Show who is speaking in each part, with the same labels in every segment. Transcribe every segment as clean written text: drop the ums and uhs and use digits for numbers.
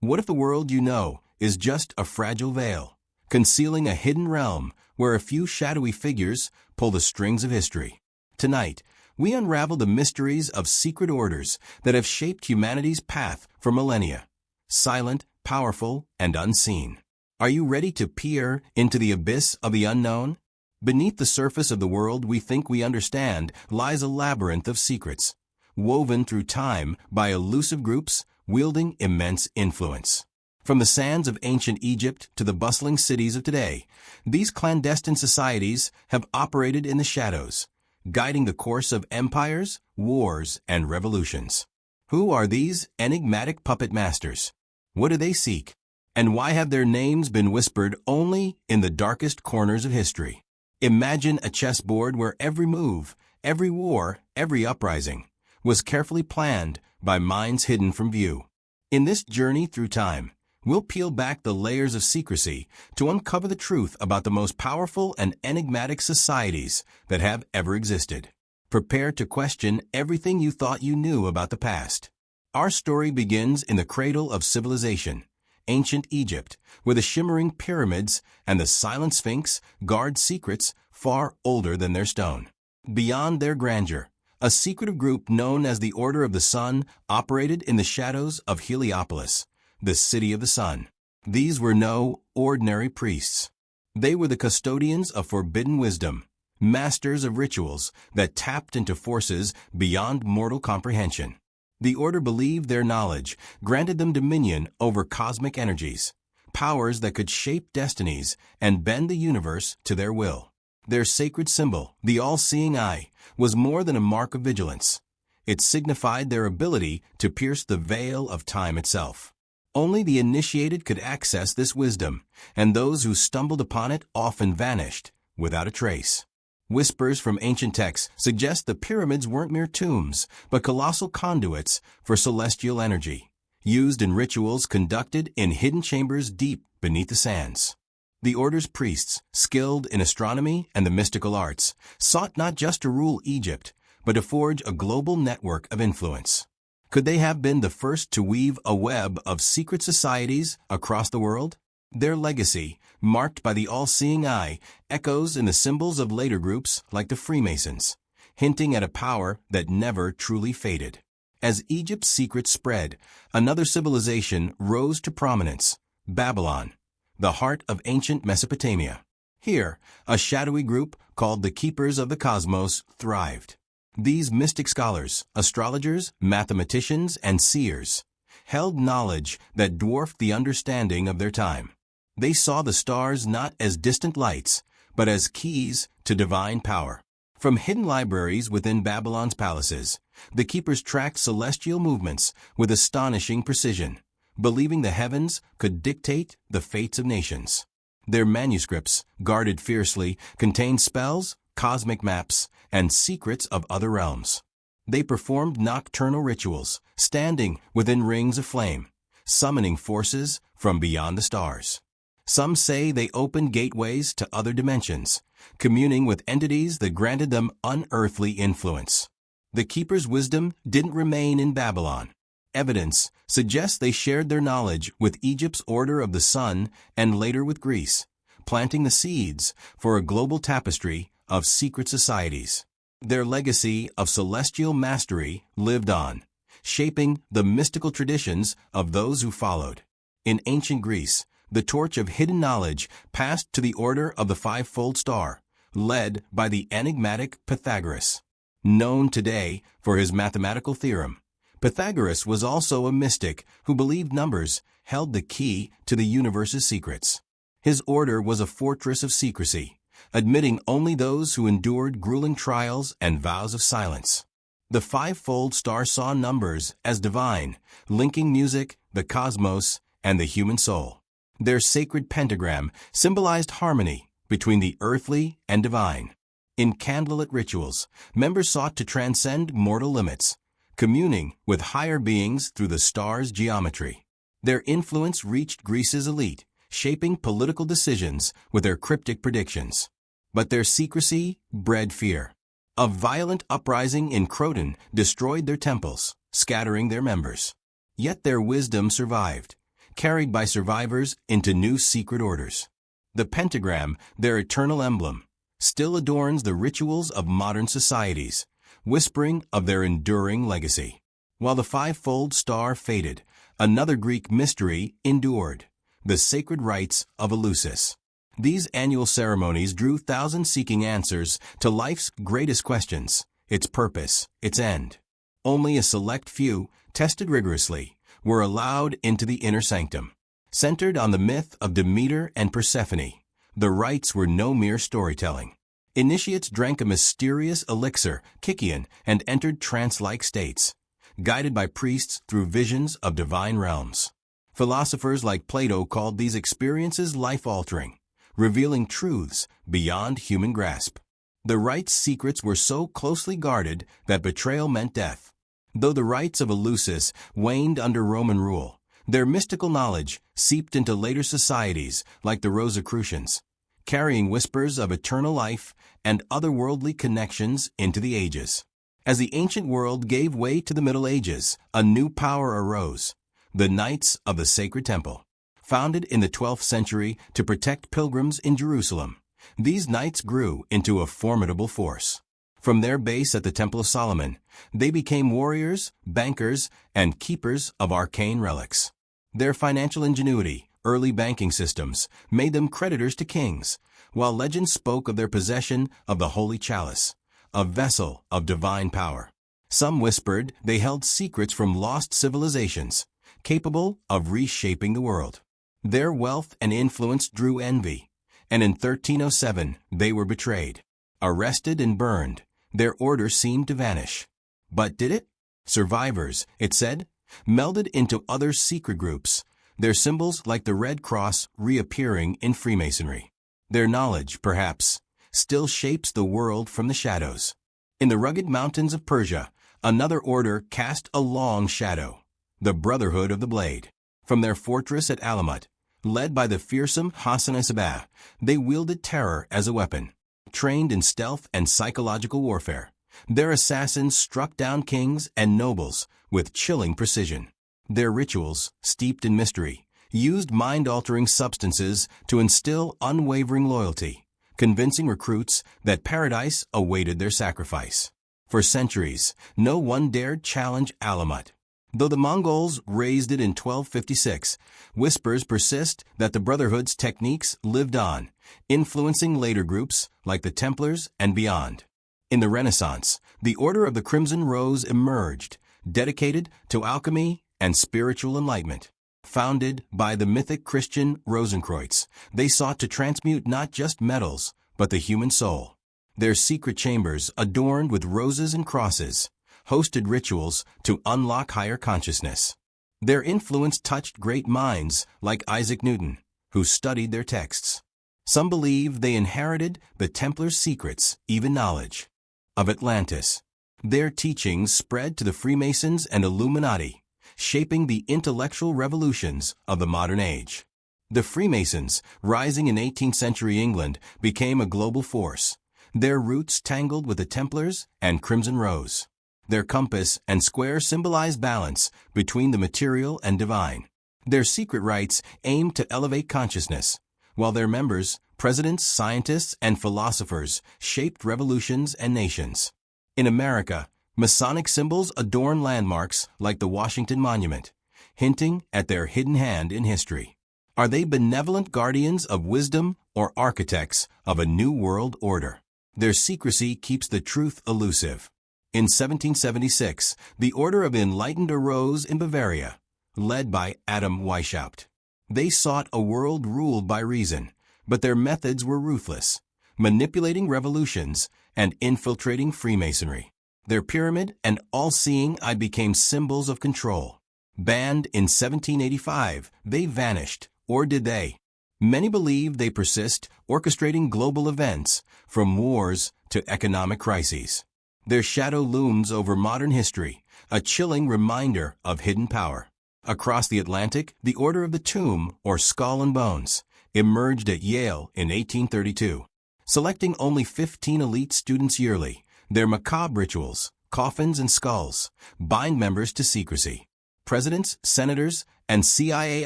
Speaker 1: What if the world you know is just a fragile veil, concealing a hidden realm where a few shadowy figures pull the strings of history? Tonight, we unravel the mysteries of secret orders that have shaped humanity's path for millennia. Silent, powerful, and unseen. Are you ready to peer into the abyss of the unknown? Beneath the surface of the world we think we understand lies a labyrinth of secrets, woven through time by elusive groups wielding immense influence. From the sands of ancient Egypt to the bustling cities of today, these clandestine societies have operated in the shadows, guiding the course of empires, wars, and revolutions. Who are these enigmatic puppet masters? What do they seek? And why have their names been whispered only in the darkest corners of history? Imagine a chessboard where every move, every war, every uprising was carefully planned by minds hidden from view. In this journey through time, we'll peel back the layers of secrecy to uncover the truth about the most powerful and enigmatic societies that have ever existed. Prepare to question everything you thought you knew about the past. Our story begins in the cradle of civilization, ancient Egypt, where the shimmering pyramids and the silent sphinx guard secrets far older than their stone. Beyond their grandeur, a secretive group known as the Order of the Sun operated in the shadows of Heliopolis, the city of the sun. These were no ordinary priests. They were the custodians of forbidden wisdom, masters of rituals that tapped into forces beyond mortal comprehension. The order believed their knowledge granted them dominion over cosmic energies, powers that could shape destinies and bend the universe to their will. Their sacred symbol, the all-seeing eye, was more than a mark of vigilance. It signified their ability to pierce the veil of time itself. Only the initiated could access this wisdom, and those who stumbled upon it often vanished without a trace. Whispers from ancient texts suggest the pyramids weren't mere tombs, but colossal conduits for celestial energy, used in rituals conducted in hidden chambers deep beneath the sands. The order's priests, skilled in astronomy and the mystical arts, sought not just to rule Egypt, but to forge a global network of influence. Could they have been the first to weave a web of secret societies across the world? Their legacy, marked by the all-seeing eye, echoes in the symbols of later groups like the Freemasons, hinting at a power that never truly faded. As Egypt's secrets spread, another civilization rose to prominence, Babylon, the heart of ancient Mesopotamia. Here, a shadowy group called the Keepers of the Cosmos thrived. These mystic scholars, astrologers, mathematicians, and seers, held knowledge that dwarfed the understanding of their time. They saw the stars not as distant lights, but as keys to divine power. From hidden libraries within Babylon's palaces, the keepers tracked celestial movements with astonishing precision, believing the heavens could dictate the fates of nations. Their manuscripts, guarded fiercely, contained spells, cosmic maps, and secrets of other realms. They performed nocturnal rituals, standing within rings of flame, summoning forces from beyond the stars. Some say they opened gateways to other dimensions, communing with entities that granted them unearthly influence. The keepers' wisdom didn't remain in Babylon. Evidence suggests they shared their knowledge with Egypt's Order of the Sun and later with Greece, planting the seeds for a global tapestry of secret societies. Their legacy of celestial mastery lived on, shaping the mystical traditions of those who followed. In ancient Greece, the torch of hidden knowledge passed to the Order of the Five-Fold Star, led by the enigmatic Pythagoras. Known today for his mathematical theorem, Pythagoras was also a mystic who believed numbers held the key to the universe's secrets. His order was a fortress of secrecy, admitting only those who endured grueling trials and vows of silence. The Five-Fold Star saw numbers as divine, linking music, the cosmos, and the human soul. Their sacred pentagram symbolized harmony between the earthly and divine. In candlelit rituals, members sought to transcend mortal limits, communing with higher beings through the stars' geometry. Their influence reached Greece's elite, shaping political decisions with their cryptic predictions. But their secrecy bred fear. A violent uprising in Croton destroyed their temples, scattering their members. Yet their wisdom survived, carried by survivors into new secret orders. The pentagram, their eternal emblem, still adorns the rituals of modern societies, whispering of their enduring legacy. While the five-fold star faded, another Greek mystery endured: the sacred rites of Eleusis. These annual ceremonies drew thousands seeking answers to life's greatest questions, its purpose, its end. Only a select few, tested rigorously, were allowed into the inner sanctum. Centered on the myth of Demeter and Persephone, the rites were no mere storytelling. Initiates drank a mysterious elixir, Kykeon, and entered trance-like states, guided by priests through visions of divine realms. Philosophers like Plato called these experiences life-altering, revealing truths beyond human grasp. The rites' secrets were so closely guarded that betrayal meant death. Though the rites of Eleusis waned under Roman rule, their mystical knowledge seeped into later societies like the Rosicrucians, carrying whispers of eternal life and otherworldly connections into the ages. As the ancient world gave way to the Middle Ages, a new power arose: the Knights of the Sacred Temple. Founded in the 12th century to protect pilgrims in Jerusalem, these knights grew into a formidable force. From their base at the Temple of Solomon, they became warriors, bankers, and keepers of arcane relics. Their financial ingenuity, early banking systems, made them creditors to kings, while legend spoke of their possession of the Holy Chalice, a vessel of divine power. Some whispered they held secrets from lost civilizations, capable of reshaping the world. Their wealth and influence drew envy, and in 1307 they were betrayed. Arrested and burned, their order seemed to vanish. But did it? Survivors, it said, melded into other secret groups, their symbols like the Red Cross reappearing in Freemasonry. Their knowledge, perhaps, still shapes the world from the shadows. In the rugged mountains of Persia, another order cast a long shadow: the Brotherhood of the Blade. From their fortress at Alamut, led by the fearsome Hassan Sabah, they wielded terror as a weapon. Trained in stealth and psychological warfare, their assassins struck down kings and nobles with chilling precision. Their rituals, steeped in mystery, used mind-altering substances to instill unwavering loyalty, convincing recruits that paradise awaited their sacrifice. For centuries, no one dared challenge Alamut. Though the Mongols razed it in 1256, whispers persist that the Brotherhood's techniques lived on, influencing later groups like the Templars and beyond. In the Renaissance, the Order of the Crimson Rose emerged, dedicated to alchemy and spiritual enlightenment. Founded by the mythic Christian Rosenkreutz, they sought to transmute not just metals, but the human soul. Their secret chambers, adorned with roses and crosses, hosted rituals to unlock higher consciousness. Their influence touched great minds like Isaac Newton, who studied their texts. Some believe they inherited the Templars' secrets, even knowledge, of Atlantis. Their teachings spread to the Freemasons and Illuminati, shaping the intellectual revolutions of the modern age. The Freemasons, rising in 18th century England, became a global force, their roots tangled with the Templars and Crimson Rose. Their compass and square symbolize balance between the material and divine. Their secret rites aim to elevate consciousness, while their members, presidents, scientists, and philosophers, shaped revolutions and nations. In America, Masonic symbols adorn landmarks like the Washington Monument, hinting at their hidden hand in history. Are they benevolent guardians of wisdom or architects of a new world order? Their secrecy keeps the truth elusive. In 1776, the Order of the Enlightened arose in Bavaria, led by Adam Weishaupt. They sought a world ruled by reason, but their methods were ruthless, manipulating revolutions and infiltrating Freemasonry. Their pyramid and all-seeing eye became symbols of control. Banned in 1785, they vanished, or did they? Many believe they persist, orchestrating global events, from wars to economic crises. Their shadow looms over modern history, a chilling reminder of hidden power. Across the Atlantic, the Order of the Tomb, or Skull and Bones, emerged at Yale in 1832. Selecting only 15 elite students yearly, their macabre rituals, coffins and skulls, bind members to secrecy. Presidents, senators, and CIA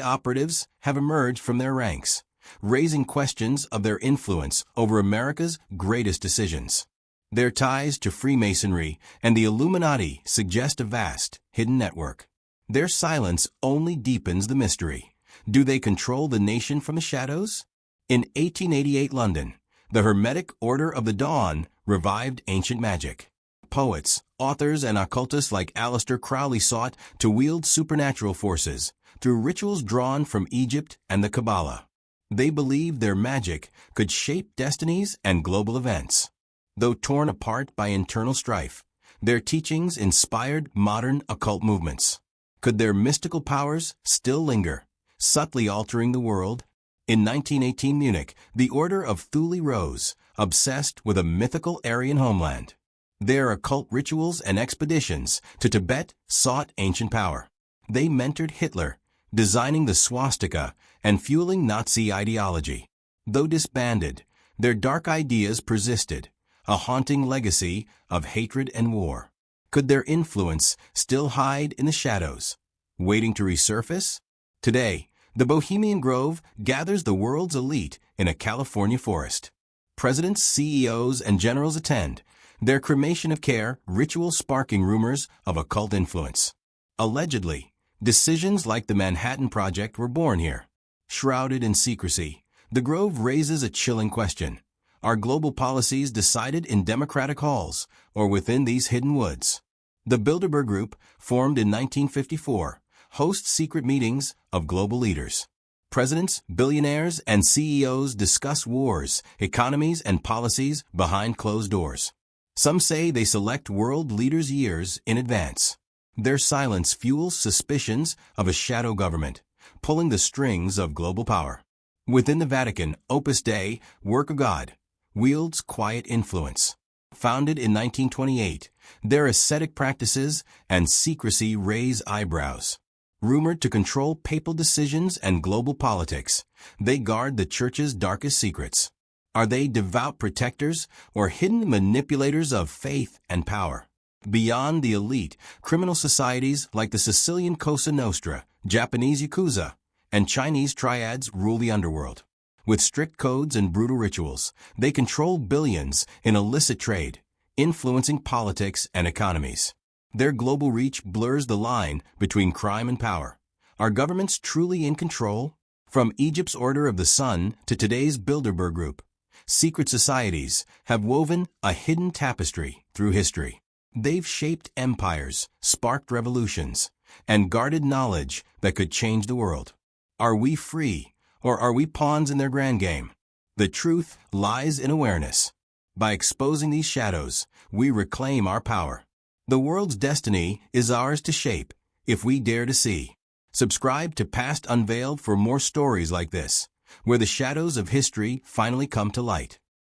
Speaker 1: operatives have emerged from their ranks, raising questions of their influence over America's greatest decisions. Their ties to Freemasonry and the Illuminati suggest a vast, hidden network. Their silence only deepens the mystery. Do they control the nation from the shadows? In 1888 London, the Hermetic Order of the Dawn revived ancient magic. Poets, authors, and occultists like Aleister Crowley sought to wield supernatural forces through rituals drawn from Egypt and the Kabbalah. They believed their magic could shape destinies and global events. Though torn apart by internal strife, their teachings inspired modern occult movements. Could their mystical powers still linger, subtly altering the world? In 1918 Munich, the Order of Thule rose, obsessed with a mythical Aryan homeland. Their occult rituals and expeditions to Tibet sought ancient power. They mentored Hitler, designing the swastika and fueling Nazi ideology. Though disbanded, their dark ideas persisted, a haunting legacy of hatred and war. Could their influence still hide in the shadows, waiting to resurface? Today, the Bohemian Grove gathers the world's elite in a California forest. Presidents, CEOs, and generals attend, their cremation of care ritual sparking rumors of occult influence. Allegedly, decisions like the Manhattan Project were born here. Shrouded in secrecy, the Grove raises a chilling question. Are global policies decided in democratic halls or within these hidden woods? The Bilderberg Group, formed in 1954, hosts secret meetings of global leaders. Presidents, billionaires, and CEOs discuss wars, economies, and policies behind closed doors. Some say they select world leaders years in advance. Their silence fuels suspicions of a shadow government, pulling the strings of global power. Within the Vatican, Opus Dei, Work of God, wields quiet influence. Founded in 1928, their ascetic practices and secrecy raise eyebrows. Rumored to control papal decisions and global politics, they guard the Church's darkest secrets. Are they devout protectors or hidden manipulators of faith and power? Beyond the elite, criminal societies like the Sicilian Cosa Nostra, Japanese Yakuza, and Chinese triads rule the underworld. With strict codes and brutal rituals, they control billions in illicit trade, influencing politics and economies. Their global reach blurs the line between crime and power. Are governments truly in control? From Egypt's Order of the Sun to today's Bilderberg Group, secret societies have woven a hidden tapestry through history. They've shaped empires, sparked revolutions, and guarded knowledge that could change the world. Are we free, or are we pawns in their grand game? The truth lies in awareness. By exposing these shadows, we reclaim our power. The world's destiny is ours to shape, if we dare to see. Subscribe to Past Unveiled for more stories like this, where the shadows of history finally come to light.